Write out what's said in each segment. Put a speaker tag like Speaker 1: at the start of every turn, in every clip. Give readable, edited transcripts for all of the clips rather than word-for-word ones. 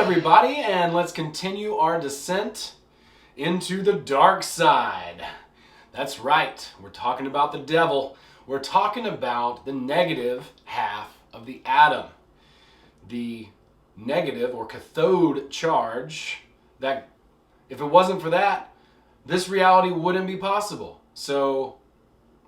Speaker 1: everybody, and let's continue our descent into the dark side. That's right, we're talking about the devil. We're talking about the negative half of the atom. The negative or cathode charge that, if it wasn't for that, this reality wouldn't be possible. So,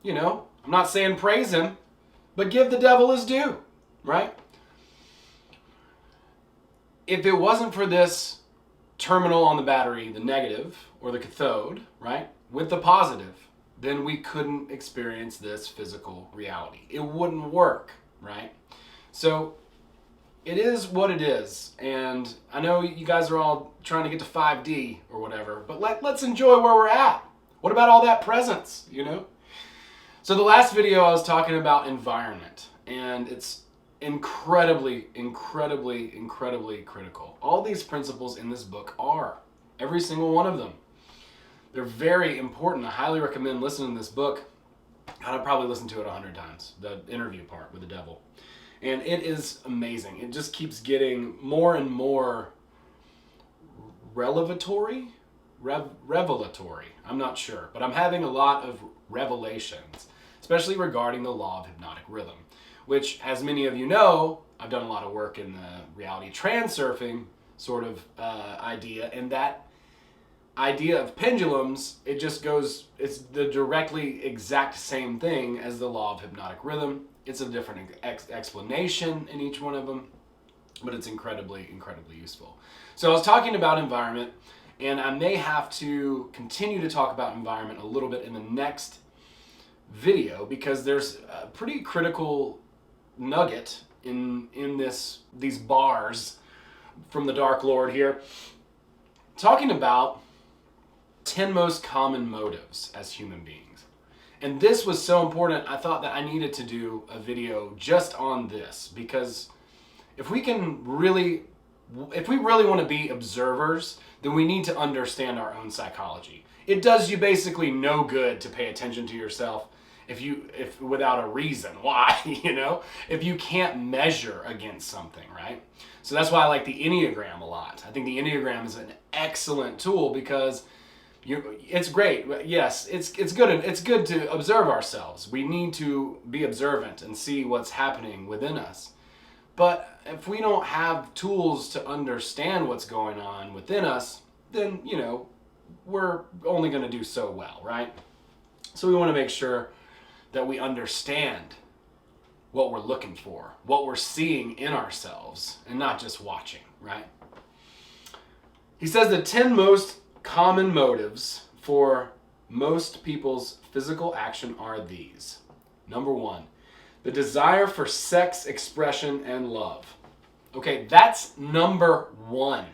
Speaker 1: I'm not saying praise him, but give the devil his due, right? If it wasn't for this terminal on the battery, the negative or the cathode, right, with the positive, then we couldn't experience this physical reality. It wouldn't work, right? So it is what it is. And I know you guys are all trying to get to 5D or whatever, but let's enjoy where we're at. What about all that presence, So the last video I was talking about environment, and it's incredibly critical. All these principles in this book are, every single one of them. They're very important. I highly recommend listening to this book. I'd probably listen to it 100 times, the interview part with the devil. And it is amazing. It just keeps getting more and more revelatory. I'm not sure, but I'm having a lot of revelations, especially regarding the law of hypnotic rhythm, which, as many of you know, I've done a lot of work in the reality transurfing sort of idea, and that idea of pendulums, it's the directly exact same thing as the law of hypnotic rhythm. It's a different explanation in each one of them, but it's incredibly useful. So I was talking about environment, and I may have to continue to talk about environment a little bit in the next video, because there's a pretty critical nugget in these bars from the Dark Lord here, talking about 10 most common motives as human beings. And this was so important, I thought that I needed to do a video just on this, because if we really want to be observers, then we need to understand our own psychology. It does you basically no good to pay attention to yourself if without a reason why, if you can't measure against something, right? So that's why I like the Enneagram a lot. I think the Enneagram is an excellent tool because it's great. Yes, it's good. It's good to observe ourselves. We need to be observant and see what's happening within us. But if we don't have tools to understand what's going on within us, then, we're only going to do so well, right? So we want to make sure that we understand what we're looking for, what we're seeing in ourselves, and not just watching, right? He says the 10 most common motives for most people's physical action are these. Number 1, the desire for sex expression and love. Okay, that's number 1.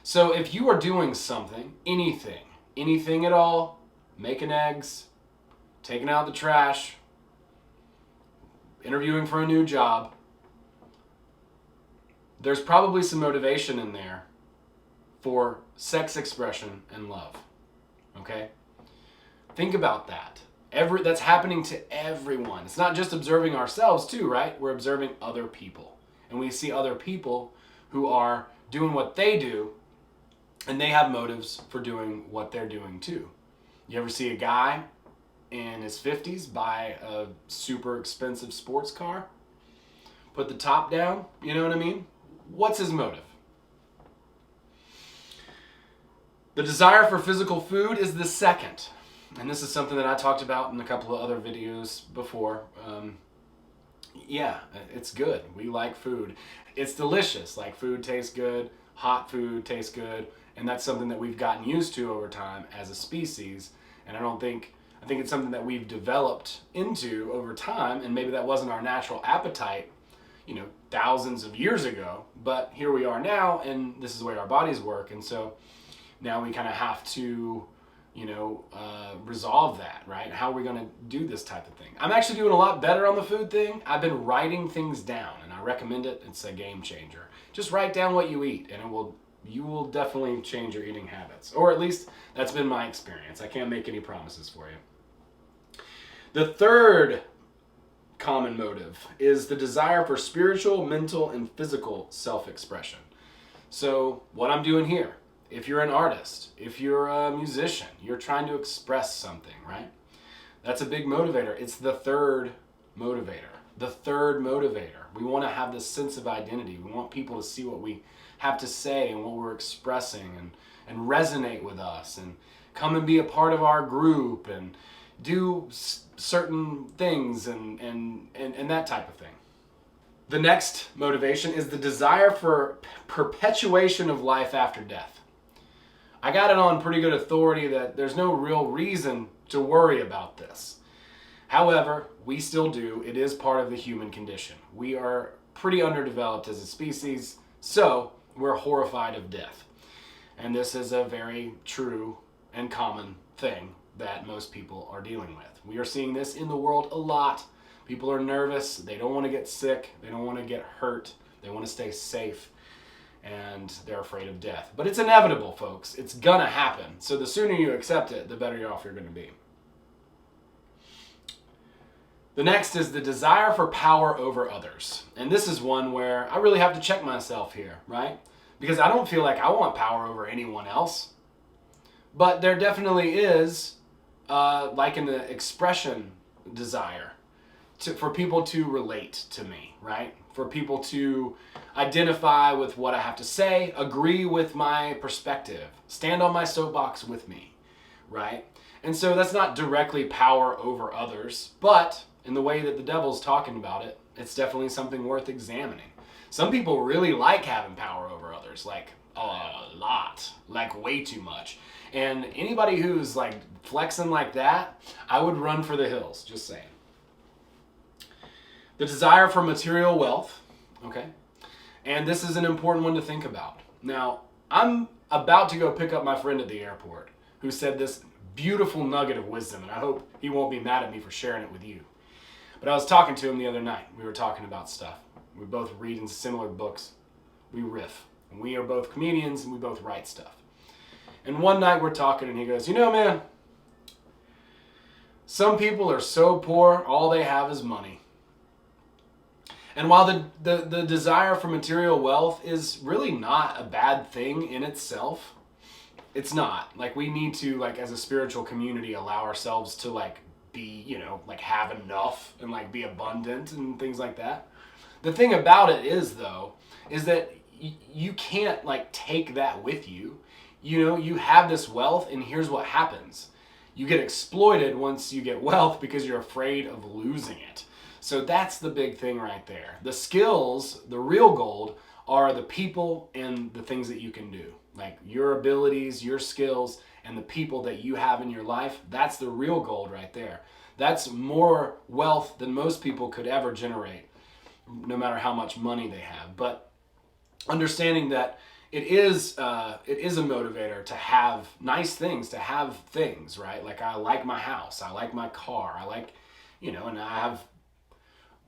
Speaker 1: So if you are doing something, anything at all, making eggs, taking out the trash, interviewing for a new job, there's probably some motivation in there for sex expression and love. Okay? Think about that. That's happening to everyone. It's not just observing ourselves too, right? We're observing other people. And we see other people who are doing what they do, and they have motives for doing what they're doing too. You ever see a guy in his 50s buy a super expensive sports car, put the top down, you know what I mean? What's his motive? The desire for physical food is the second. And this is something that I talked about in a couple of other videos before. Yeah, it's good. We like food. It's delicious. Like, food tastes good, hot food tastes good, and that's something that we've gotten used to over time as a species. And I think it's something that we've developed into over time, and maybe that wasn't our natural appetite, thousands of years ago, but here we are now, and this is the way our bodies work, and so now we kind of have to, resolve that, right? How are we going to do this type of thing? I'm actually doing a lot better on the food thing. I've been writing things down, and I recommend it. It's a game changer. Just write down what you eat, and you will definitely change your eating habits, or at least that's been my experience. I can't make any promises for you. The third common motive is the desire for spiritual, mental, and physical self-expression. So what I'm doing here, if you're an artist, if you're a musician, you're trying to express something, right? That's a big motivator. It's the third motivator. The third motivator. We want to have this sense of identity. We want people to see what we have to say and what we're expressing and resonate with us and come and be a part of our group and do certain things and that type of thing. The next motivation is the desire for perpetuation of life after death. I got it on pretty good authority that there's no real reason to worry about this. However, we still do. It is part of the human condition. We are pretty underdeveloped as a species, so we're horrified of death. And this is a very true and common thing that most people are dealing with. We are seeing this in the world a lot. People are nervous. They don't want to get sick. They don't want to get hurt. They want to stay safe. And they're afraid of death. But it's inevitable, folks. It's gonna happen. So the sooner you accept it, the better off you're gonna be. The next is the desire for power over others. And this is one where I really have to check myself here, right? Because I don't feel like I want power over anyone else. But there definitely is, like in the expression desire, for people to relate to me, right? For people to identify with what I have to say, agree with my perspective, stand on my soapbox with me, right? And so that's not directly power over others, but in the way that the devil's talking about it, it's definitely something worth examining. Some people really like having power over others, like a lot, like way too much. And anybody who's like flexing like that, I would run for the hills, just saying. The desire for material wealth, okay? And this is an important one to think about. Now, I'm about to go pick up my friend at the airport who said this beautiful nugget of wisdom, and I hope he won't be mad at me for sharing it with you. But I was talking to him the other night. We were talking about stuff. We're both reading similar books. We riff. And we are both comedians, and we both write stuff. And one night we're talking, and he goes, you know, man, some people are so poor, all they have is money. And while the desire for material wealth is really not a bad thing in itself, it's not. Like, we need to, like, as a spiritual community, allow ourselves to, like, be, you know, like, have enough and, like, be abundant and things like that. The thing about it is, though, is that you can't, like, take that with you. You know, you have this wealth, and here's what happens. You get exploited once you get wealth because you're afraid of losing it. So that's the big thing right there. The skills, the real gold, are the people and the things that you can do. Like your abilities, your skills, and the people that you have in your life, that's the real gold right there. That's more wealth than most people could ever generate, no matter how much money they have. But understanding that it is a motivator to have nice things, to have things, right? Like I like my house, I like my car, I like, you know, and I have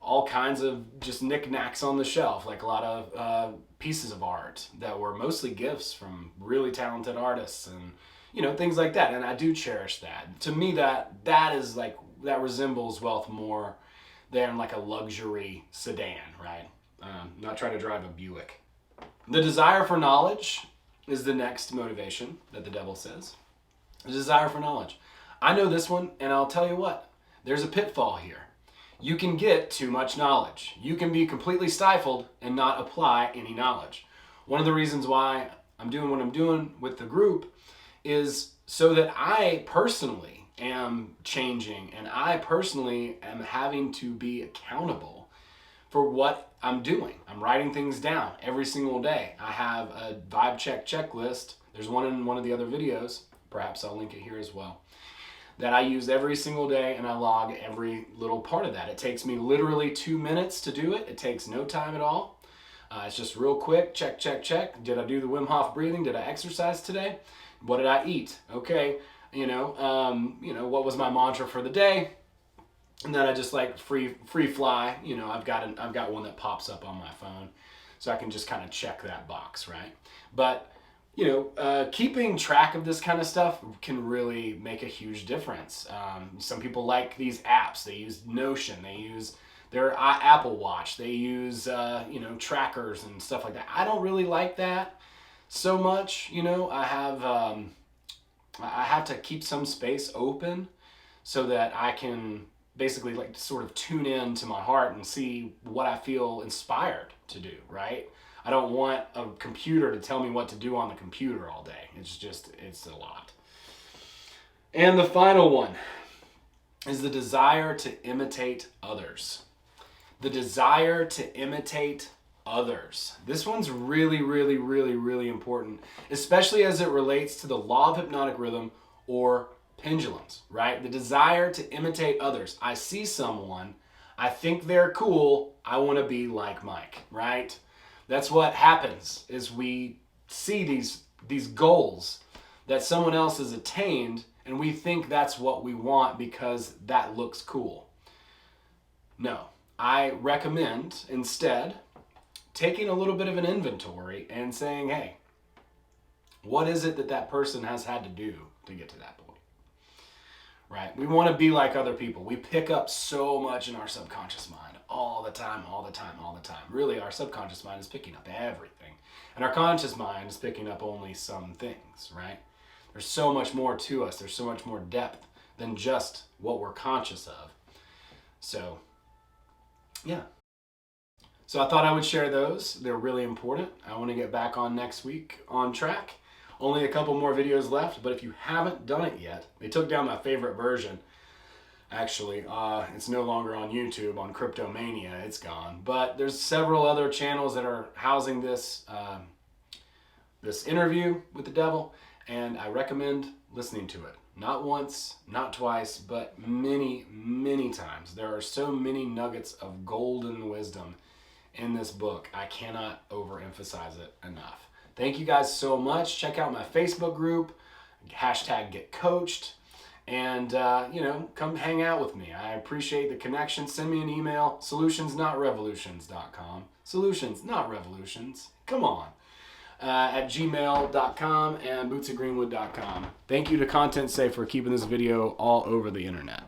Speaker 1: all kinds of just knickknacks on the shelf, like a lot of pieces of art that were mostly gifts from really talented artists and, you know, things like that. And I do cherish that. To me, that is like, that resembles wealth more than like a luxury sedan, right? Not trying to drive a Buick. The desire for knowledge is the next motivation that the devil says. The desire for knowledge. I know this one, and I'll tell you what, there's a pitfall here. You can get too much knowledge. You can be completely stifled and not apply any knowledge. One of the reasons why I'm doing what I'm doing with the group is so that I personally am changing and I personally am having to be accountable for what I'm doing. I'm writing things down every single day. I have a vibe check checklist. There's one in one of the other videos. Perhaps I'll link it here as well, that I use every single day, and I log every little part of that. It takes me literally 2 minutes to do it. It takes no time at all. It's just real quick, check, check, check. Did I do the Wim Hof breathing? Did I exercise today? What did I eat? Okay, what was my mantra for the day? And then I just like free fly. You know, I've got one that pops up on my phone, so I can just kind of check that box, right? But keeping track of this kind of stuff can really make a huge difference. Some people like these apps. They use Notion. They use their Apple Watch. They use, you know, trackers and stuff like that. I don't really like that so much. You know, I have to keep some space open so that I can basically like sort of tune in to my heart and see what I feel inspired to do, right? I don't want a computer to tell me what to do on the computer all day. It's a lot. And the final one is the desire to imitate others. The desire to imitate others. This one's really, really, really, really important, especially as it relates to the law of hypnotic rhythm or pendulums, right? The desire to imitate others. I see someone, I think they're cool, I want to be like Mike, right? That's what happens is we see these goals that someone else has attained and we think that's what we want because that looks cool. No, I recommend instead taking a little bit of an inventory and saying, hey, what is it that person has had to do to get to that point? Right? We want to be like other people. We pick up so much in our subconscious mind all the time, all the time, all the time. Really, our subconscious mind is picking up everything. And our conscious mind is picking up only some things, right? There's so much more to us. There's so much more depth than just what we're conscious of. So, yeah. So I thought I would share those. They're really important. I want to get back on next week on track. Only a couple more videos left, but if you haven't done it yet, they took down my favorite version. Actually, it's no longer on YouTube, on Cryptomania, it's gone. But there's several other channels that are housing this, this interview with the devil, and I recommend listening to it. Not once, not twice, but many, many times. There are so many nuggets of golden wisdom in this book. I cannot overemphasize it enough. Thank you guys so much. Check out my Facebook group, #GetCoached, and you know, come hang out with me. I appreciate the connection. Send me an email, solutionsnotrevolutions.com. Solutions, not revolutions. Come on. At gmail.com and bootsy@greenwood.com. Thank you to Content Safe for keeping this video all over the internet.